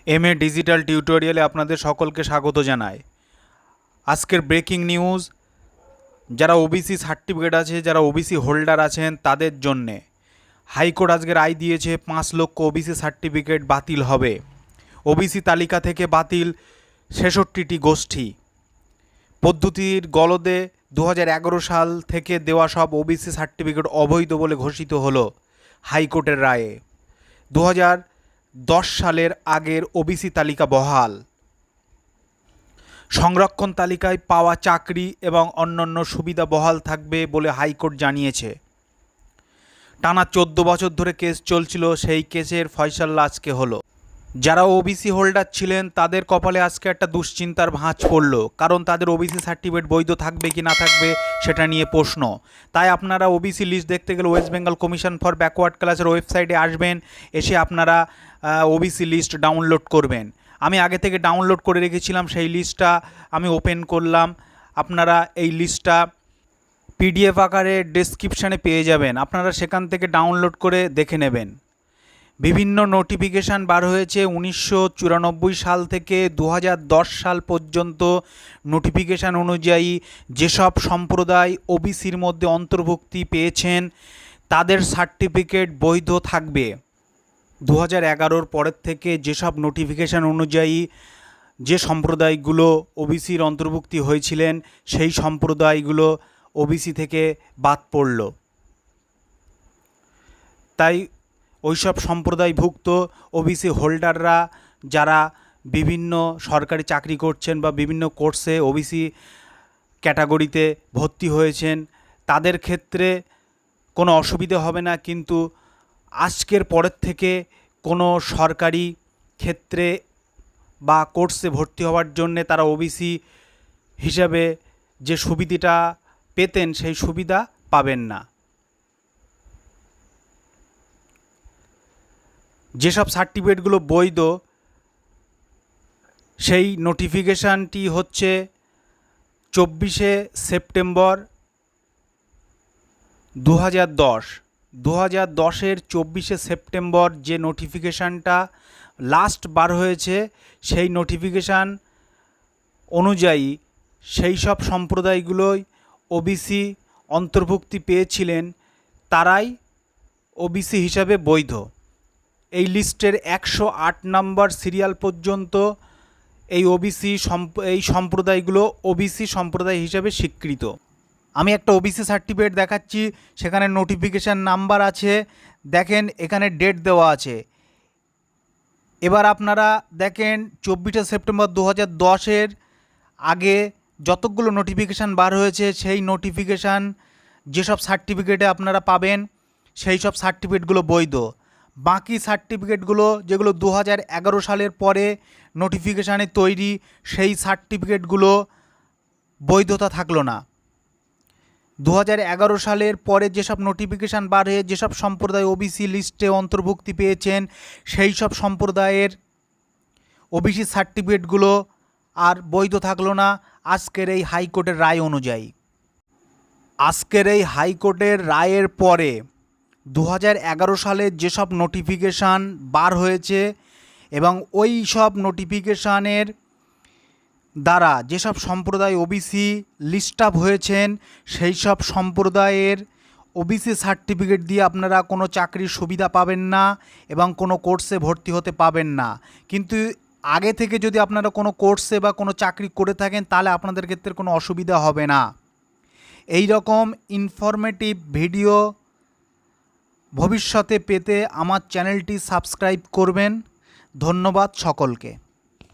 MA digital টিউটোরিয়ালে আপনাদের সকলকে স্বাগত জানাই। আজকের ব্রেকিং নিউজ, যারা ওবিসি সার্টিফিকেট আছে, যারা ওবিসি হোল্ডার আছেন তাদের জন্যে হাইকোর্ট আজকে রায় দিয়েছে 5 লক্ষ ওবিসি সার্টিফিকেট বাতিল হবে। ওবিসি তালিকা থেকে বাতিল 66টি গোষ্ঠী। পদ্ধতির গলদে 2011 সাল থেকে দেওয়া সব ওবিসি সার্টিফিকেট অবৈধ বলে ঘোষিত হলো হাইকোর্টের রায়ে। 2010 সালের আগের ওবিসি তালিকা বহাল। সংরক্ষণ তালিকায় পাওয়া চাকরি এবং অন্যান্য সুবিধা বহাল থাকবে বলে হাইকোর্ট জানিয়েছে। টানা 14 বছর ধরে কেস চলছিল, সেই কেসের ফয়সালা আজকে হলো। যারা ওবিসি হোল্ডার ছিলেন তাদের কপালে আজকে একটা দুশ্চিন্তার ভাঁজ পড়ল, কারণ তাদের ওবিসি সার্টিফিকেট বৈধ থাকবে কি না থাকবে সেটা নিয়ে প্রশ্ন। তাই আপনারা ওবিসি লিস্ট দেখতে গেলে West Bengal commission for backward ক্লাসের ওয়েবসাইটে আসবেন, এসে আপনারা ওবিসি লিস্ট ডাউনলোড করবেন। আমি আগে থেকে ডাউনলোড করে রেখেছিলাম, সেই লিস্টটা আমি ওপেন করলাম। আপনারা এই লিস্টটা পিডিএফ আকারে ডেসক্রিপশানে পেয়ে যাবেন, আপনারা সেখান থেকে ডাউনলোড করে দেখে নেবেন। বিভিন্ন নোটিফিকেশান বার হয়েছে 1994 সাল থেকে 2010 সাল পর্যন্ত। নোটিফিকেশান অনুযায়ী যেসব সম্প্রদায় ওবিসির মধ্যে অন্তর্ভুক্তি পেয়েছেন তাদের সার্টিফিকেট বৈধ থাকবে। 2011 পরের থেকে যেসব নোটিফিকেশান অনুযায়ী যে সম্প্রদায়গুলো ওবিসির অন্তর্ভুক্তি হয়েছিলেন সেই সম্প্রদায়গুলো ওবিসি থেকে বাদ পড়ল। তাই ওইসব সম্প্রদায়ভুক্ত ওবিসি হোল্ডাররা যারা বিভিন্ন সরকারি চাকরি করছেন বা বিভিন্ন কোর্সে ওবিসি ক্যাটাগরিতে ভর্তি হয়েছেন তাদের ক্ষেত্রে কোনো অসুবিধে হবে না, কিন্তু আজকের পরের থেকে কোনো সরকারি ক্ষেত্রে বা কোর্সে ভর্তি হওয়ার জন্যে তারা ওবিসি হিসাবে যে সুবিধাটা পেতেন সেই সুবিধা পাবেন না। যেসব সার্টিফিকেটগুলো বৈধ সেই নোটিফিকেশানটি হচ্ছে 24শে সেপ্টেম্বর 2010। 2010-এর 24শে সেপ্টেম্বর যে নোটিফিকেশানটা লাস্ট বার হয়েছে সেই নোটিফিকেশান অনুযায়ী সেই সব সম্প্রদায়গুলোই ওবিসি অন্তর্ভুক্তি পেয়েছিলেন তারাই ওবিসি হিসাবে বৈধ। এই লিস্টের 108 নম্বর সিরিয়াল পর্যন্ত এই সম্প্রদায়গুলো ওবিসি সম্প্রদায় হিসাবে স্বীকৃত। আমি একটা ওবিসি সার্টিফিকেট দেখাচ্ছি, সেখানে নোটিফিকেশান নাম্বার আছে, দেখেন এখানে ডেট দেওয়া আছে। এবার আপনারা দেখেন 24শে সেপ্টেম্বর 2010-এর আগে যতগুলো নোটিফিকেশান বার হয়েছে সেই নোটিফিকেশান যেসব সার্টিফিকেটে আপনারা পাবেন সেই সব সার্টিফিকেটগুলো বৈধ। বাকি সার্টিফিকেটগুলো যেগুলো 2011 সালের পরে নোটিফিকেশানে তৈরি সেই সার্টিফিকেটগুলো বৈধতা থাকলো না। 2011 সালের পরে যেসব নোটিফিকেশান বার হয়ে যেসব সম্প্রদায় ওবিসি লিস্টে অন্তর্ভুক্তি পেয়েছেন সেই সব সম্প্রদায়ের ওবিসি সার্টিফিকেটগুলো আর বৈধ থাকলো না আজকের এই হাইকোর্টের রায় অনুযায়ী। আজকের এই হাইকোর্টের রায়ের পরে 2011 সালে যেসব নোটিফিকেশান বার হয়েছে এবং ওই সব নোটিফিকেশানের দ্বারা যেসব সম্প্রদায় ওবিসি লিস্ট আপ হয়েছেন সেই সব সম্প্রদায়ের ওবিসি সার্টিফিকেট দিয়ে আপনারা কোনো চাকরির সুবিধা পাবেন না এবং কোনো কোর্সে ভর্তি হতে পাবেন না। কিন্তু আগে থেকে যদি আপনারা কোনো কোর্সে বা কোনো চাকরি করে থাকেন তাহলে আপনাদের ক্ষেত্রে কোনো অসুবিধা হবে না। এই রকম ইনফরমেটিভ ভিডিও ভবিষ্যতে পেতে আমার চ্যানেলটি সাবস্ক্রাইব করবেন। ধন্যবাদ সকলকে।